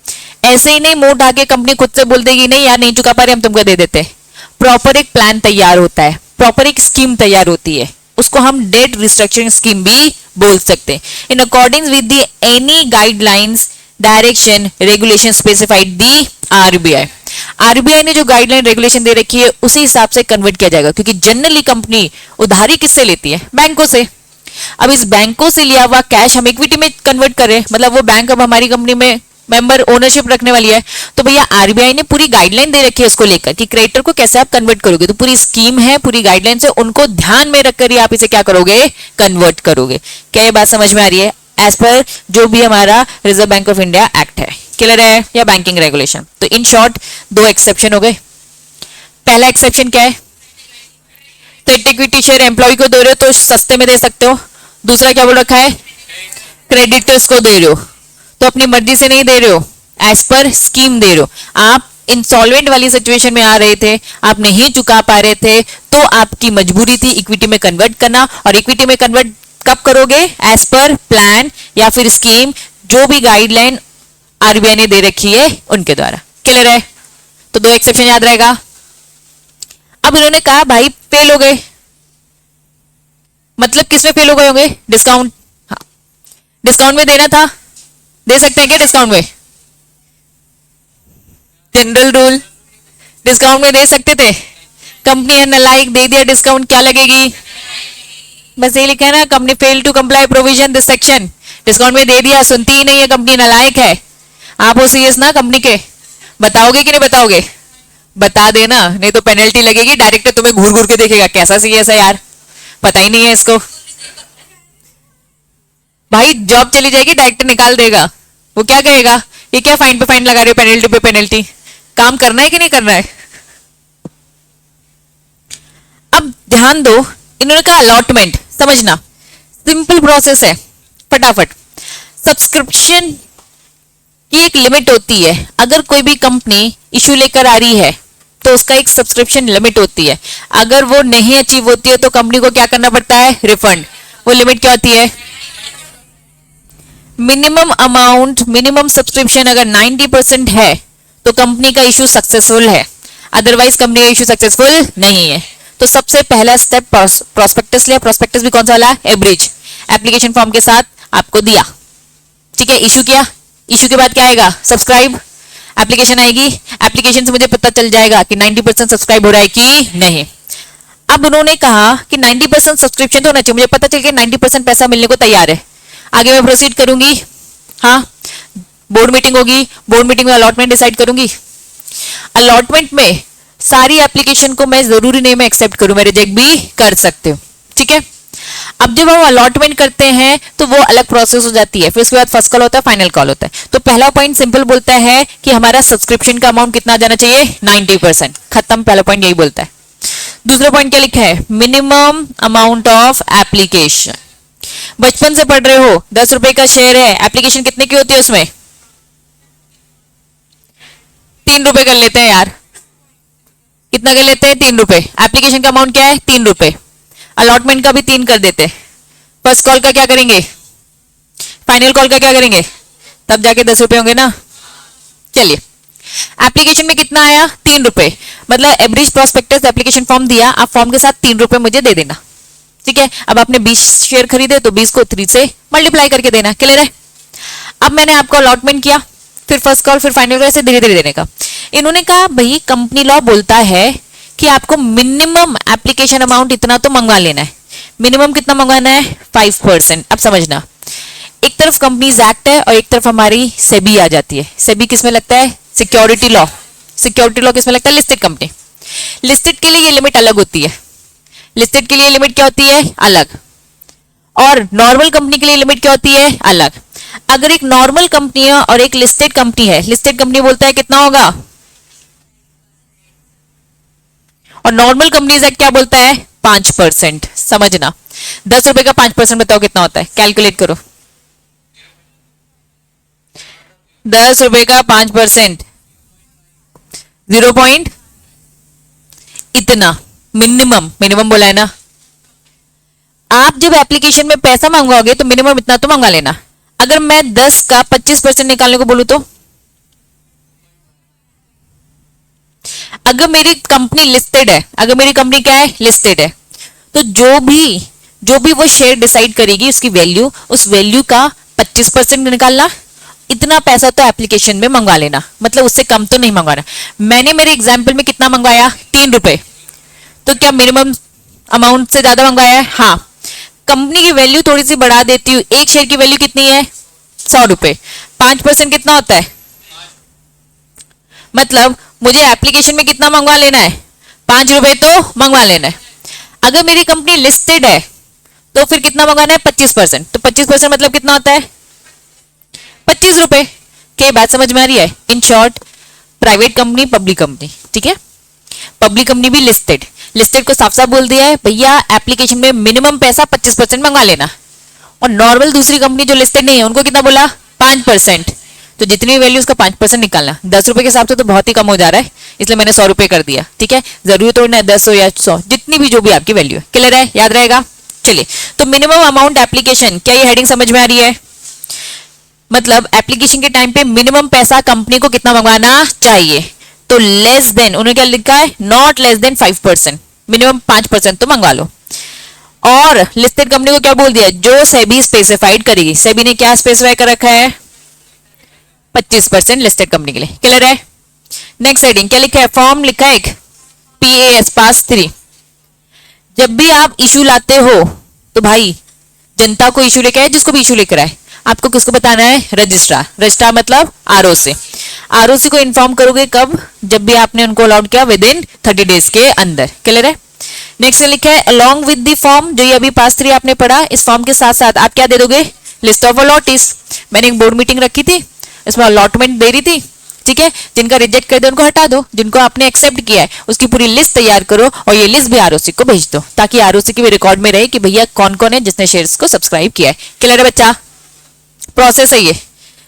ऐसे ही नहीं मुंह ढा के कंपनी खुद से बोल देगी नहीं यार नहीं चुका पा रहे हम तुमको दे देते हैं। प्रॉपर एक प्लान तैयार होता है, प्रॉपर एक स्कीम तैयार होती है, उसको हम डेट रिस्ट्रक्चरिंग स्कीम भी बोल सकते हैं। In according with the any guidelines direction regulation specified the RBI. RBI ने जो गाइडलाइन रेगुलेशन दे रखी है उसी हिसाब से कन्वर्ट किया जाएगा, क्योंकि जनरली कंपनी उधारी किससे लेती है, बैंकों से। अब इस बैंकों से लिया हुआ कैश हम इक्विटी में कन्वर्ट करें, मतलब वो बैंक अब हमारी कंपनी में मेंबर ओनरशिप रखने वाली है, तो भैया आरबीआई ने पूरी गाइडलाइन दे रखी है उसको लेकर कि क्रेडिटर को कैसे आप कन्वर्ट करोगे। तो पूरी स्कीम है, पूरी गाइडलाइंस है, उनको ध्यान में रखकर ही आप इसे क्या करोगे, कन्वर्ट करोगे। क्या ये बात समझ में आ रही है? एज पर जो भी हमारा reserve bank of India act है, क्लियर है, या बैंकिंग रेगुलेशन। तो इन शॉर्ट दो एक्सेप्शन हो गए। पहला एक्सेप्शन क्या है, तो इक्विटी शेयर एम्प्लॉय को दे रहे हो तो सस्ते में दे सकते हो। दूसरा क्या बोल रखा है, क्रेडिटर्स को दे रहे हो तो अपनी मर्जी से नहीं दे रहे हो, एज पर स्कीम दे रहे हो। आप इंसॉल्वेंट वाली सिचुएशन में आ रहे थे, आप नहीं चुका पा रहे थे, तो आपकी मजबूरी थी इक्विटी में कन्वर्ट करना। और इक्विटी में कन्वर्ट कब करोगे, एज पर प्लान या फिर स्कीम, जो भी गाइडलाइन आरबीआई ने दे रखी है उनके द्वारा। क्लियर है? तो दो एक्सेप्शन याद रहेगा। अब इन्होंने कहा भाई फेल हो गए, मतलब किसमें फेल हो गए होंगे, डिस्काउंट। हाँ, डिस्काउंट में देना था, दे सकते हैं क्या डिस्काउंट में? जनरल रूल, डिस्काउंट में दे सकते थे। कंपनी है नालायक, दे दिया डिस्काउंट, क्या लगेगी? बस यही लिखा है ना, company fail to comply provision this section. Discount में दे दिया, सुनती ही नहीं है कंपनी, नालायक है। आप हो सीएस ना कंपनी के, बताओगे कि नहीं बताओगे? बता देना, नहीं तो पेनल्टी लगेगी। डायरेक्टर तुम्हें घूर घूर के देखेगा, कैसा सीएस है यार, पता ही नहीं है इसको। भाई जॉब चली जाएगी, डायरेक्टर निकाल देगा। वो क्या कहेगा, ये क्या फाइन पे फाइन लगा रहे हो, पेनल्टी पे पेनल्टी। काम करना है कि नहीं करना है? अब ध्यान दो, इन्होंने कहा अलॉटमेंट, समझना सिंपल प्रोसेस है, फटाफट। सब्सक्रिप्शन की एक लिमिट होती है। अगर कोई भी कंपनी इशू लेकर आ रही है तो उसका एक सब्सक्रिप्शन लिमिट होती है। अगर वो नहीं अचीव होती है तो कंपनी को क्या करना पड़ता है, रिफंड। वो लिमिट क्या होती है, मिनिमम अमाउंट, मिनिमम सब्सक्रिप्शन अगर 90% है तो कंपनी का इशू सक्सेसफुल है, अदरवाइज कंपनी का इशू सक्सेसफुल नहीं है। तो सबसे पहला स्टेप प्रोस्पेक्टस लिया। प्रोस्पेक्टस भी कौन सा वाला, एवरेज, एप्लीकेशन फॉर्म के साथ आपको दिया, ठीक है, इशू किया। इशू के बाद क्या आएगा, सब्सक्राइब, एप्लीकेशन आएगी। एप्लीकेशन से मुझे पता चल जाएगा कि 90% सब्सक्राइब हो रहा है कि नहीं। अब उन्होंने कहा कि 90% सब्सक्रिप्शन तो होना चाहिए, मुझे पता चल गया 90% पैसा मिलने को तैयार है। आगे मैं प्रोसीड करूंगी, हाँ बोर्ड मीटिंग होगी, बोर्ड मीटिंग में अलॉटमेंट डिसाइड करूंगी। अलॉटमेंट में सारी एप्लीकेशन को मैं जरूरी नहीं मैं एक्सेप्ट करूं, मैं रिजेक्ट भी कर सकते हो, ठीक है। अब जब हम अलॉटमेंट करते हैं तो वो अलग प्रोसेस हो जाती है, फिर उसके बाद फर्स्ट कॉल होता है, फाइनल कॉल होता है। तो पहला पॉइंट सिंपल बोलता है कि हमारा सब्सक्रिप्शन का अमाउंट कितना जाना चाहिए, 90%, खत्म, पहला पॉइंट यही बोलता है। दूसरा पॉइंट क्या लिखा है, मिनिमम अमाउंट ऑफ एप्लीकेशन। बचपन से पढ़ रहे हो, 10 रुपए का शेयर है, एप्लीकेशन कितने की होती है उसमें, 3 रुपए कर लेते हैं यार, कितना कर लेते हैं, 3 रुपए। एप्लीकेशन का अमाउंट क्या है, 3 रुपए। अलॉटमेंट का भी 3 कर देते। फर्स्ट कॉल का क्या करेंगे, फाइनल कॉल का क्या करेंगे, तब जाके 10 रुपए होंगे ना। चलिए, एप्लीकेशन में कितना आया, 3 रुपए, मतलब एवरेज प्रोस्पेक्टस एप्लीकेशन फॉर्म दिया, आप फॉर्म के साथ 3 रुपए मुझे दे देना, ठीक है। अब आपने 20 शेयर खरीदे तो 20 को 3 से मल्टीप्लाई करके देना, क्लियर है। अब मैंने आपको अलॉटमेंट किया, फिर फर्स्ट कॉल, फिर फाइनल कॉल, ऐसे धीरे धीरे देने का। इन्होंने कहा भाई कंपनी लॉ बोलता है कि आपको मिनिमम एप्लीकेशन अमाउंट इतना तो मंगवा लेना है। मिनिमम कितना मंगवाना है, 5%। अब समझना, एक तरफ कंपनीज एक्ट है और एक तरफ हमारी सेबी आ जाती है। सेबी किसमें लगता है, सिक्योरिटी लॉ। सिक्योरिटी लॉ किसमें लगता है, लिस्टेड कंपनी। लिस्टेड के लिए ये लिमिट अलग होती है, लिस्टेड के लिए लिमिट क्या होती है, अलग। और नॉर्मल कंपनी के लिए लिमिट क्या होती है, अलग। अगर एक नॉर्मल कंपनी है और एक लिस्टेड कंपनी है, लिस्टेड कंपनी बोलता है कितना होगा, और नॉर्मल कंपनीज एक्ट क्या बोलता है, 5%। समझना, 10 रुपए का 5% बताओ कितना होता है, कैलकुलेट करो। 10 रुपए का 5%, 0 पॉइंट इतना, मिनिमम, मिनिमम बोला है ना। आप जब एप्लीकेशन में पैसा मंगवाओगे तो मिनिमम इतना तो मंगा लेना। अगर मैं 10 का 25% निकालने को बोलूं तो, अगर मेरी कंपनी लिस्टेड है, अगर मेरी कंपनी क्या है, लिस्टेड है, तो जो भी वो शेयर डिसाइड करेगी उसकी वैल्यू, उस वैल्यू का 25% निकालना। इतना पैसा तो एप्लीकेशन में मंगवा लेना, मतलब उससे कम तो नहीं मंगवाना। मैंने मेरे एग्जाम्पल में कितना मंगवाया, 3 रुपए, तो क्या मिनिमम अमाउंट से ज्यादा मंगवाया है, हाँ। कंपनी की वैल्यू थोड़ी सी बढ़ा देती हूँ, एक शेयर की वैल्यू कितनी है, 100 रुपए, 5% कितना होता है, मतलब मुझे एप्लीकेशन में कितना मंगवा लेना है, 5 रुपए तो मंगवा लेना है। अगर मेरी कंपनी लिस्टेड है तो फिर कितना मंगवाना है, 25%, तो 25% मतलब कितना होता है, 25 रुपए। क्या बात समझ में आ रही है। In short, private company, public company, ठीक है, पब्लिक कंपनी भी लिस्टेड, लिस्टेड को साफ साफ बोल दिया है भैया एप्लीकेशन में मिनिमम पैसा 25% मंगा लेना। और नॉर्मल दूसरी कंपनी जो लिस्टेड नहीं है उनको कितना बोला, 5%, तो जितनी वैल्यू उसका 5% निकालना। 10 रुपए के हिसाब से तो बहुत ही कम हो जा रहा है, इसलिए मैंने 100 रुपए कर दिया, ठीक है। जरूरी तो ना 10 हो या 100, जितनी भी जो भी आपकी वैल्यू है, क्लियर है, याद रहेगा। चलिए, तो मिनिमम अमाउंट एप्लीकेशन, क्या ये हेडिंग समझ में आ रही है, मतलब एप्लीकेशन के टाइम पे मिनिमम पैसा कंपनी को कितना मंगवाना चाहिए, तो लेस देन, उन्होंने क्या लिखा है, नॉट लेस देन 5%, मिनिमम 5% तो मंगवा लो। और लिस्टेड कंपनी को क्या बोल दिया, जो सेबी स्पेसिफाइड करेगी, सेबी ने क्या स्पेसिफाई कर रखा है, 25% लिस्टेड कंपनी के लिए, क्लियर है। नेक्स्ट हेडिंग क्या लिखा है, फॉर्म लिखा है एक, PAS, पास 3। जब भी आप इशू लाते हो तो भाई जनता को इशू लेकर आए, जिसको भी इशू लेकर आए, आपको किसको बताना है, रजिस्ट्रार। रजिस्ट्रार मतलब ROC। ROC को इन्फॉर्म करोगे कब, जब भी आपने उनको अलॉट किया विद इन 30 डेज के अंदर, क्लियर है। नेक्स्ट लिखा है, अलोंग विद द फॉर्म, जो ये अभी पास 3 आपने पढ़ा, इस फॉर्म के साथ साथ आप क्या दे दोगे, लिस्ट ऑफ अलॉटीज। मैंने एक बोर्ड मीटिंग रखी थी, इसमें अलॉटमेंट दे रही थी, ठीक है। जिनका रिजेक्ट कर दो उनको हटा दो, जिनको आपने एक्सेप्ट किया है उसकी पूरी लिस्ट तैयार करो और ये लिस्ट भी ROC को भेज दो, ताकि ROC की भी रिकॉर्ड में रहे कि भैया कौन कौन है जिसने शेयर्स को सब्सक्राइब किया है, क्लियर है बच्चा। प्रोसेस है ये,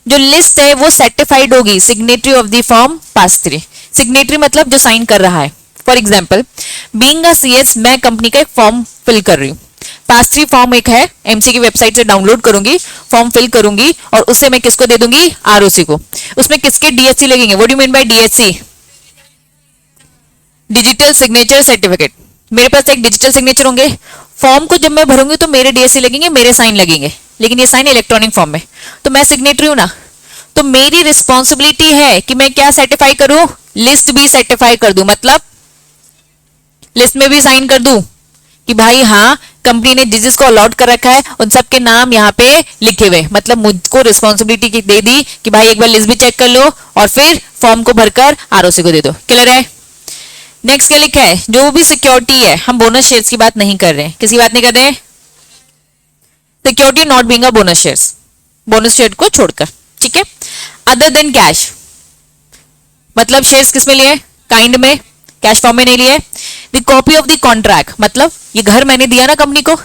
जो लिस्ट है वो सर्टिफाइड होगी signatory of the form pass 3। Signatory मतलब जो साइन कर रहा है। For example, being a CS, मैं कंपनी का एक फॉर्म फिल कर रही हूँ, पास 3 फॉर्म एक है, MC की वेबसाइट से डाउनलोड करूंगी, फॉर्म फिल करूंगी और उसे मैं किसको दे दूंगी, ROC को। उसमें किसके DSC लगेंगे, what do you mean by DSC, digital signature certificate. मेरे पास एक डिजिटल सिग्नेचर होंगे, फॉर्म को जब मैं भरूंगी तो मेरे DSC लगेंगे, मेरे साइन लगेंगे, लेकिन ये साइन इलेक्ट्रॉनिक फॉर्म में, तो मैं सिग्नेटरी हूं ना, तो मेरी रिस्पॉन्सिबिलिटी है कि मैं क्या सर्टिफाई करूं, लिस्ट भी सर्टिफाई कर दूं, मतलब लिस्ट में भी साइन कर दूं कि भाई हाँ कंपनी ने जिस जिसको अलॉट कर रखा है उन सबके नाम यहाँ पे लिखे हुए, मतलब मुझको रिस्पॉन्सिबिलिटी दे दी कि भाई एक बार लिस्ट भी चेक कर लो और फिर फॉर्म को भरकर ROC को दे दो, क्लियर है। नेक्स्ट क्या लिखा है, जो भी सिक्योरिटी है, हम बोनस शेयर्स की बात नहीं कर रहे हैं, किसी बात नहीं कर रहे हैं, security not being a bonus shares, bonus share को छोड़कर, ठीक है। अदर देन कैश, मतलब शेयर्स किस में लिए, काइंड में, कैश फॉर्म में नहीं लिए। The copy of the contract, मतलब ये घर मैंने दिया ना कंपनी को,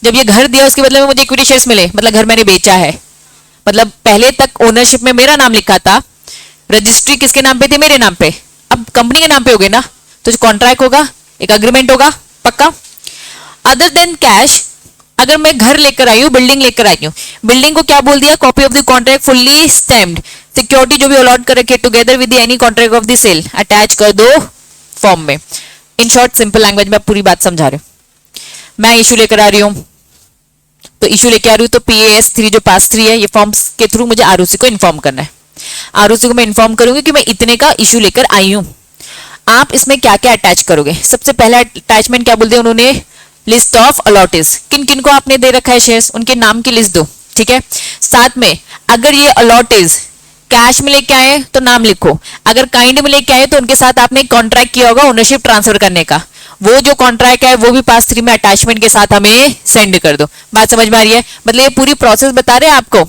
जब ये घर दिया उसके बदले में मुझे इक्विटी शेयर्स मिले, मतलब घर मैंने बेचा है, मतलब पहले तक ओनरशिप में मेरा नाम लिखा था, रजिस्ट्री किसके नाम पे थी, मेरे नाम पे, अब कंपनी के नाम पे हो गए ना, तो जो कॉन्ट्रैक्ट होगा, एक अग्रीमेंट होगा पक्का। अदर देन कैश, अगर मैं घर लेकर आई हूँ, बिल्डिंग लेकर आई हूँ, बिल्डिंग को क्या बोल दिया, copy of the contract fully stamped, security जो भी अलॉट कर रखे together with any contract of the sale attach कर दो फॉर्म में। इन शॉर्ट सिंपल लैंग्वेज में पूरी बात समझा रहे हूँ। मैं इशू लेकर आ रही हूँ, तो इशू लेकर आ रही हूँ, तो PAS 3 जो पास 3 है, ये फॉर्म के थ्रू मुझे ROC को इन्फॉर्म करना है। ROC को मैं इन्फॉर्म करूंगी कि मैं इतने का इशू लेकर आई हूँ। आप इसमें क्या क्या अटैच करोगे, सबसे पहला अटैचमेंट क्या बोलते हैं उन्होंने, लिस्ट ऑफ अलॉटीज, किन किन को आपने दे रखा है शेयर्स, उनके नाम की लिस्ट दो, ठीक है। साथ में अगर ये अलॉटीज कैश में लेके आए तो नाम लिखो, अगर काइंड में लेके आए तो उनके साथ आपने कॉन्ट्रैक्ट किया होगा ओनरशिप ट्रांसफर करने का, वो जो कॉन्ट्रैक्ट है वो भी पास थ्री में अटैचमेंट के साथ हमें सेंड कर दो। बात समझ में आ रही है? मतलब ये पूरी प्रोसेस बता रहे हैं आपको।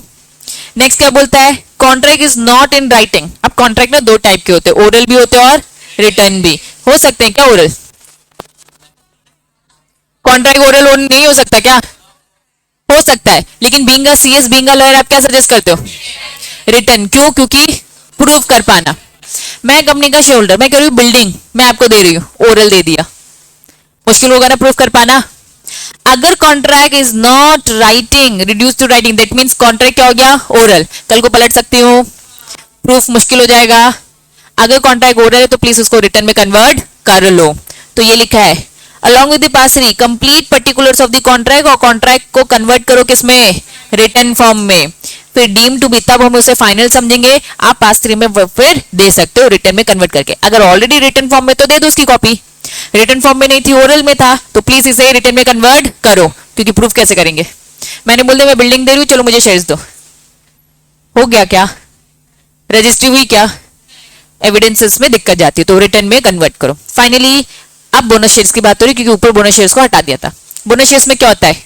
नेक्स्ट क्या बोलता है, contract is not in writing. अब कॉन्ट्रैक्ट ना दो टाइप के होते हैं, ओरल भी होते हैं और रिटर्न भी हो सकते हैं। क्या ओरल कॉन्ट्रैक्ट ओरल नहीं हो सकता क्या? हो सकता है, लेकिन being a CS being a lawyer आप क्या सजेस्ट करते हो? रिटर्न। क्यों? क्योंकि प्रूव कर पाना। मैं कंपनी का शेयर होल्डर, मैं कह रही हूँ बिल्डिंग मैं आपको दे रही हूँ, ओरल दे दिया, मुश्किल होगा ना प्रूव कर पाना। अगर contract is not writing, reduce to writing, that means contract क्या हो गया? ओरल। कल को पलट सकती हूँ, प्रूफ मुश्किल हो जाएगा। अगर कॉन्ट्रैक्ट ओरल है तो प्लीज उसको रिटर्न में कन्वर्ट कर लो। तो ये लिखा है along with the pass three complete particulars of the contract, और कॉन्ट्रैक्ट को कन्वर्ट करो किसमें? रिटर्न फॉर्म में। फिर डीम टू बी, तब हम उसे फाइनल समझेंगे। आप पास थ्री में फिर दे सकते हो रिटर्न में कन्वर्ट करके। अगर ऑलरेडी रिटर्न फॉर्म में तो दे दो उसकी कॉपी, रिटर्न फॉर्म में नहीं थी ओरल में था, तो प्लीज इसे रिटर्न में कन्वर्ट करो, क्योंकि प्रूफ कैसे करेंगे? मैंने बोल दिया मैं बिल्डिंग दे रही हूँ, चलो मुझे शेयर्स दो, हो गया क्या? रजिस्ट्री हुई क्या? एविडेंसेस में दिक्कत जाती है, तो रिटर्न में कन्वर्ट करो। फाइनली अब बोनस शेयर्स की बात हो रही है, क्योंकि ऊपर बोनस शेयर्स को हटा दिया था। बोनस शेयर्स में क्या होता है?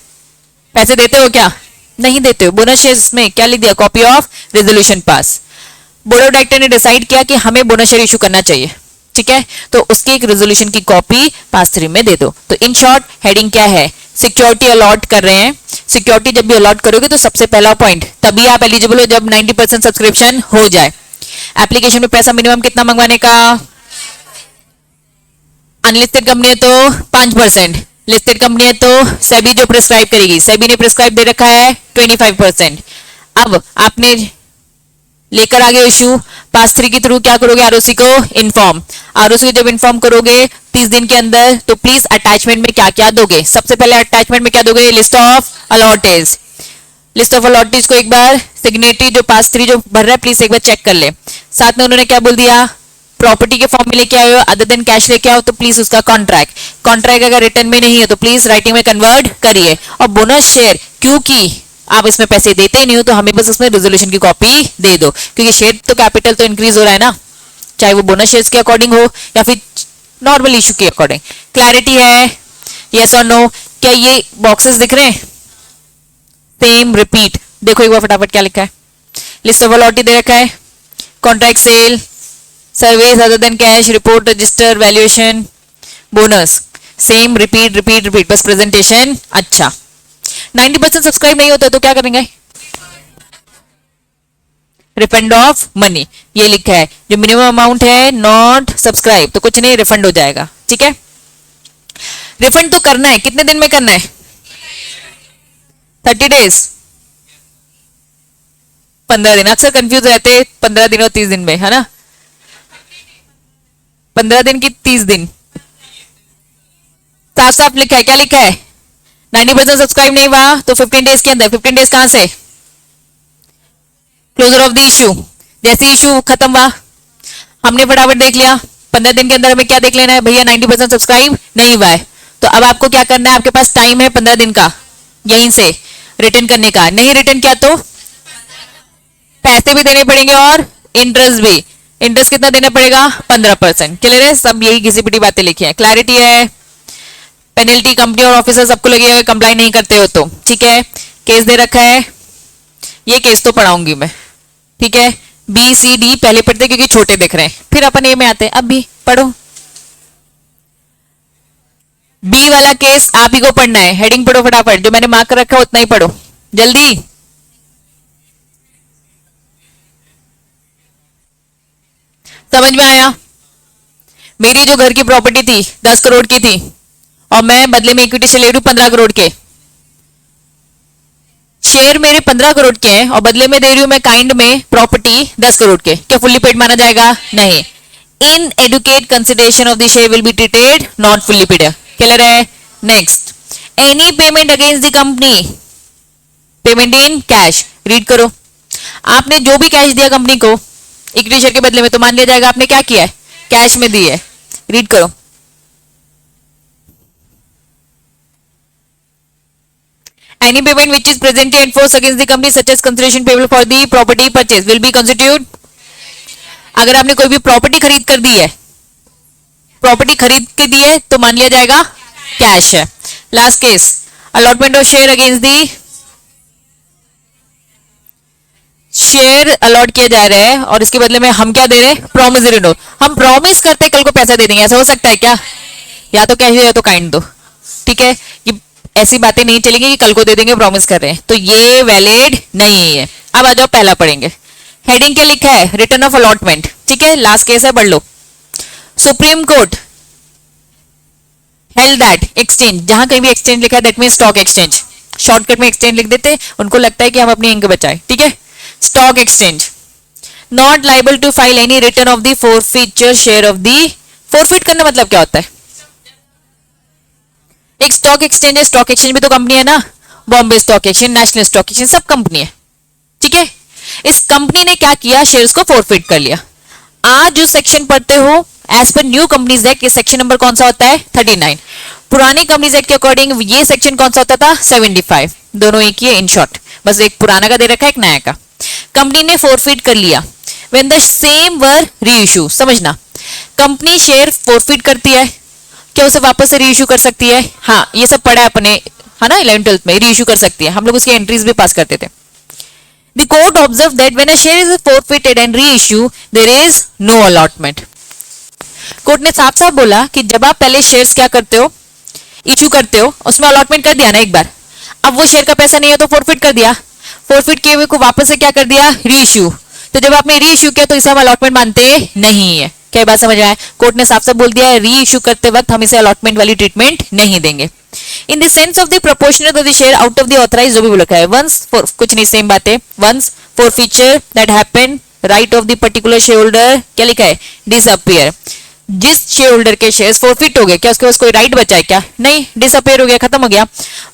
पैसे देते हो क्या? नहीं देते हो। बोनस शेयर्स में क्या लिख दिया? Copy of resolution pass. Board of director ने डिसाइड किया कि हमें बोनस शेयर इशू करना चाहिए, ठीक है, तो उसकी एक रेजोल्यूशन की कॉपी पास थ्री में दे दो। तो इन शॉर्ट हेडिंग क्या है? सिक्योरिटी अलॉट कर रहे हैं। सिक्योरिटी जब भी अलॉट करोगे तो सबसे पहला पॉइंट, तभी आप एलिजिबल हो जब 90% सब्सक्रिप्शन हो जाए। एप्लीकेशन में पैसा मिनिमम कितना मंगवाने का? अनलिस्टेड कंपनी है तो 5%, लिस्टेड कंपनी है तो सेबी जो प्रिस्क्राइब करेगी, सेबी ने प्रिस्क्राइब दे रखा है 25%। अब आपने लेकर आगे इशू, पास थ्री के थ्रू क्या करोगे? आरओसी को इन्फॉर्म। आरओसी को जब इन्फॉर्म करोगे 30 दिन के अंदर, तो प्लीज अटैचमेंट में क्या क्या दोगे? सबसे पहले अटैचमेंट में क्या दोगे? List of allottees. List of allottees को एक बार सिग्नेटरी जो पास थ्री जो भर रहा है प्लीज एक बार चेक कर ले। साथ में उन्होंने क्या बोल दिया? प्रॉपर्टी के फॉर्म में लेके आए हो, अदर देन कैश लेके आओ, तो प्लीज उसका कॉन्ट्रैक्ट। कॉन्ट्रैक्ट अगर रिटर्न में नहीं है तो प्लीज राइटिंग में कन्वर्ट करिए। और बोनस शेयर, क्योंकि आप इसमें पैसे देते ही नहीं हो, तो हमें बस उसमें रेजोल्यूशन की कॉपी दे दो, क्योंकि शेयर तो कैपिटल तो इंक्रीज हो रहा है ना, चाहे वो बोनस शेयर्स के अकॉर्डिंग हो या फिर नॉर्मल इशू के अकॉर्डिंग। क्लैरिटी है? यस और नो? क्या ये बॉक्सेस दिख रहे हैं? Same repeat. देखो एक बार फटाफट क्या लिखा है। लिस्ट ऑफ अलॉटी दे रखा है, contract sale, service other than cash, report, register, valuation, bonus, same repeat repeat repeat, बस प्रेजेंटेशन अच्छा। 90% सब्सक्राइब नहीं होता तो क्या करेंगे? रिफंड ऑफ मनी, ये लिखा है। जो मिनिमम अमाउंट है नॉट सब्सक्राइब, तो कुछ नहीं, रिफंड हो जाएगा, ठीक है। रिफंड तो करना है, कितने दिन में करना है? 30 डेज, 15 दिन। अक्सर कंफ्यूज रहते 15 दिन और 30 दिन में, है ना? 15 दिन की 30 दिन, साफ साफ लिखा है। क्या लिखा है? 90% सब्सक्राइब नहीं हुआ तो 15 डेज के अंदर। 15 डेज कहां से? क्लोजर ऑफ द इशू, जैसे इशू खत्म हुआ हमने फटाफट देख लिया। 15 दिन के अंदर हमें क्या देख लेना है? भैया 90% सब्सक्राइब नहीं हुआ है, तो अब आपको क्या करना है? आपके पास टाइम है 15 दिन का यहीं से रिटर्न करने का। नहीं रिटर्न किया तो पैसे भी देने पड़ेंगे और इंटरेस्ट भी। इंटरेस्ट कितना देना पड़ेगा? 15%। क्लियर है? सब यही घिसी पिटी बातें लिखी है। क्लैरिटी है? पेनल्टी कंपनी और ऑफिसर सबको लगेगा कंप्लाई नहीं करते हो तो, ठीक है। केस दे रखा है, ये केस तो पढ़ाऊंगी मैं, ठीक है। बी सी डी पहले पढ़ते क्योंकि छोटे दिख रहे हैं, फिर अपन ए में आते हैं। अब भी पढ़ो, बी वाला केस आप ही को पढ़ना है। हेडिंग पढ़ो फटाफट, जो मैंने मार्क कर रखा है उतना ही पढ़ो जल्दी। समझ में आया? मेरी जो घर की प्रॉपर्टी थी 10 करोड़ की थी, और मैं बदले में इक्विटी से ले रही हूं 15 करोड़ के। शेयर मेरे 15 करोड़ के हैं और बदले में दे रही हूं मैं काइंड में प्रॉपर्टी 10 करोड़ के। क्या फुल्ली पेड माना जाएगा? नहीं। Inadequate consideration of the share will be treated not fully paid. Clear है? Next, any payment against the company, payment in cash. Read करो, आपने जो भी कैश दिया कंपनी को इक्विटी शेयर के बदले में, तो मान लिया जाएगा आपने क्या किया है? कैश में दी है। रीड करो, any payment which is presently enforced against the company such as consideration payable for the property purchase will be constituted। अगर आपने कोई भी प्रॉपर्टी खरीद कर दी है प्रॉपर्टी खरीद के दी है तो मान लिया जाएगा कैश है। Last case, allotment of share against the, share allot किया जा रहा है और इसके बदले में हम क्या दे रहे हैं, प्रॉमिसरी नोट। हम प्रॉमिस करते हैं कल को पैसा दे देंगे, ऐसा हो सकता है क्या? या तो कैश दो या तो काइंड दो, ठीक है। ये ऐसी बातें नहीं चलेंगी कि कल को दे देंगे प्रॉमिस कर रहे हैं, तो ये वैलिड नहीं है। अब आ जाओ पहला पढ़ेंगे। हेडिंग क्या लिखा है, रिटर्न ऑफ अलॉटमेंट, ठीक है। लास्ट केस है, पढ़ लो। Supreme court held that exchange, जहां कहीं भी एक्सचेंज लिखा है that mean stock exchange, shortcut में एक्सचेंज लिख देते, उनको लगता है कि हम अपनी इंक बचाए, ठीक है। Stock exchange not liable to file any return of the forfeiture share of the, forfeit करना मतलब क्या होता है? एक स्टॉक एक्सचेंज है, स्टॉक एक्सचेंज भी तो कंपनी है ना, Bombay stock exchange, national stock exchange, सब कंपनी है, ठीक है। इस कंपनी ने क्या किया, शेयर्स को फोरफिट कर लिया। आज जो सेक्शन पढ़ते हो as per new companies act, ये सेक्शन नंबर कौन सा होता है, 39। पुरानी कंपनीज एक्ट के अकॉर्डिंग ये सेक्शन कौन सा होता था, 75। दोनों एक ही है इन शॉर्ट, बस एक पुराना का दे रखा है, एक नया का। कंपनी ने फोरफिट कर लिया when the same were reissue. समझना, कंपनी शेयर फोरफिट करती है, क्या उसे वापस से रीइश्यू कर सकती है? हाँ, ये सब पढ़ा है अपने, है ना, 11th-12th में। रीइश्यू कर सकती है, हम लोग उसकी एंट्रीज भी पास करते थे। The court observed that when a share is forfeited and reissue, there is no allotment. Court ने साफ साफ बोला कि जब आप पहले शेयर्स क्या करते हो, इशू करते हो, उसमें अलॉटमेंट कर दिया ना एक बार, अब वो शेयर का पैसा नहीं है तो फोरफिट कर दिया, फोरफिट किए हुए को वापस से क्या कर दिया, रीइश्यू। तो जब आपने रीइश्यू किया तो इसे हम अलॉटमेंट मानते नहीं है। क्या बात समझ आया? कोर्ट ने साफ साफ बोल दिया है, रीइश्यू करते वक्त हम इसे अलॉटमेंट वाली ट्रीटमेंट नहीं देंगे। In the sense of the proportional of the share out of the authorise, जो भी लिखा है, वंस कुछ नहीं, सेम बात है। Once forfeiture that happen, right of the particular share holder, क्या लिखा है, डिसअपियर। जिस शेयर होल्डर के शेयर्स फॉरफिट हो गए, क्या उसके पास कोई राइट बचा है क्या? नहीं, डिसअपियर हो गया, खत्म हो गया।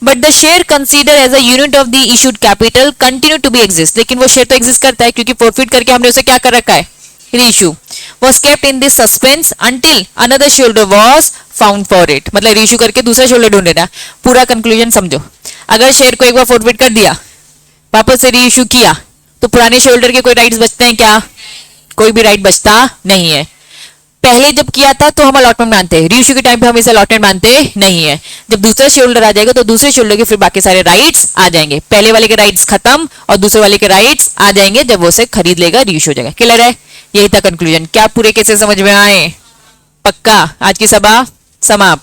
But the share consider as a unit of the issued capital continue to be exist, लेकिन वो शेयर तो एग्जिस्ट करता है क्योंकि फॉरफिट करके हमने उसे क्या कर रखा है, reissue. was kept in this suspense until another shareholder was found for it, मतलब रीइश्यू करके दूसरा शेयरहोल्डर ढूंढ लेना। पूरा कंक्लूजन समझो, अगर शेयर को एक बार फॉरफिट कर दिया, वापस से रीइश्यू किया, तो पुराने शेयरहोल्डर के कोई राइट्स बचते हैं क्या? कोई भी राइट बचता नहीं है। पहले जब किया था तो हम अलॉटमेंट मानते हैं, रीइश्यू के टाइम पे हम इसे अलॉटमेंट मानते नहीं है। जब दूसरा शेयरहोल्डर आ जाएगा तो दूसरे शेयरहोल्डर के फिर बाकी सारे राइट्स आ जाएंगे, पहले वाले के राइट्स खत्म और दूसरे वाले के राइट्स आ जाएंगे जब वो उसे खरीद लेगा, रीइश्यू हो जाएगा। क्लियर है? यही था कंक्लूजन। क्या पूरे केसेस समझ में आए? पक्का? आज की सभा समाप्त।